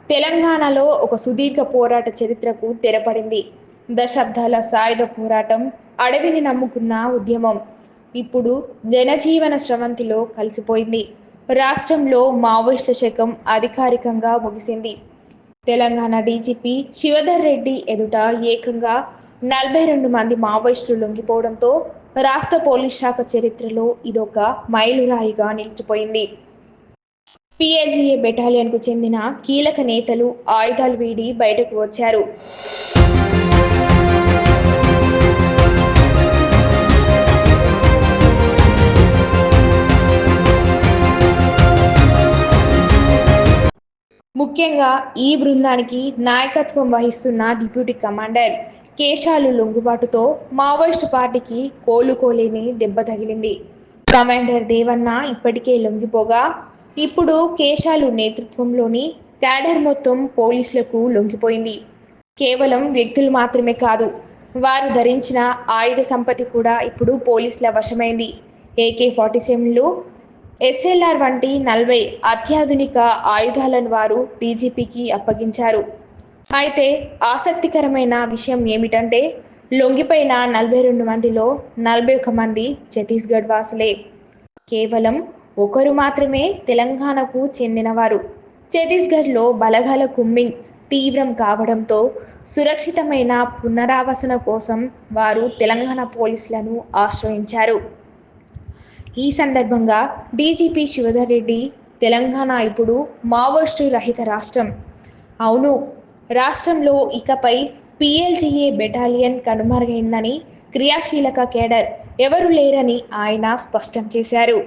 తెలంగాణలో ఒక సుదీర్ఘ పోరాట చరిత్రకు తెరపడింది. దశాబ్దాల సాయుధ పోరాటం, అడవిని నమ్ముకున్న ఉద్యమం ఇప్పుడు జనజీవన స్రవంతిలో కలిసిపోయింది. రాష్ట్రంలో మావోయిస్టుల శకం అధికారికంగా ముగిసింది. తెలంగాణ డీజీపీ శివధర్ రెడ్డి ఎదుట ఏకంగా 42 మంది మావోయిస్టులు లొంగిపోవడంతో రాష్ట్ర పోలీస్ శాఖ చరిత్రలో ఇదొక మైలురాయిగా నిలిచిపోయింది. పీఎల్జీఏ బెటాలియన్కు చెందిన కీలక నేతలు ఆయుధాలు వీడి బయటకు వచ్చారు. ముఖ్యంగా ఈ బృందానికి నాయకత్వం వహిస్తున్న డిప్యూటీ కమాండర్ కేశాలు లొంగుబాటుతో మావోయిస్టు పార్టీకి కోలుకోలేని దెబ్బ తగిలింది. కమాండర్ దేవన్న ఇప్పటికే లొంగిపోగా ఇప్పుడు కేశాలు నేతృత్వంలోని క్యాడర్ మొత్తం పోలీసులకు లొంగిపోయింది. కేవలం వ్యక్తులు మాత్రమే కాదు, వారు ధరించిన ఆయుధ సంపత్తి కూడా ఇప్పుడు పోలీసుల వశమైంది. AK-47లు, SLR వంటి 40 అత్యాధునిక ఆయుధాలను వారు డీజీపీకి అప్పగించారు. అయితే ఆసక్తికరమైన విషయం ఏమిటంటే లొంగిపోయిన 42 మందిలో 41 మంది ఛత్తీస్గఢ్ వాసులే. కేవలం ఒకరు మాత్రమే తెలంగాణకు చెందినవారు. ఛత్తీస్గఢ్లో బలగాల కుమ్మింగ్ తీవ్రం కావడంతో సురక్షితమైన పునరావాసన కోసం వారు తెలంగాణ పోలీసులను ఆశ్రయించారు. ఈ సందర్భంగా డీజీపీ శివధర్ రెడ్డి తెలంగాణ ఇప్పుడు మావోయిస్టు రహిత రాష్ట్రం. అవును, రాష్ట్రంలో ఇకపై పీఎల్జీఏ బెటాలియన్ కనుమరుగైందని, క్రియాశీలక కేడర్ ఎవరూ లేరని ఆయన స్పష్టం చేశారు.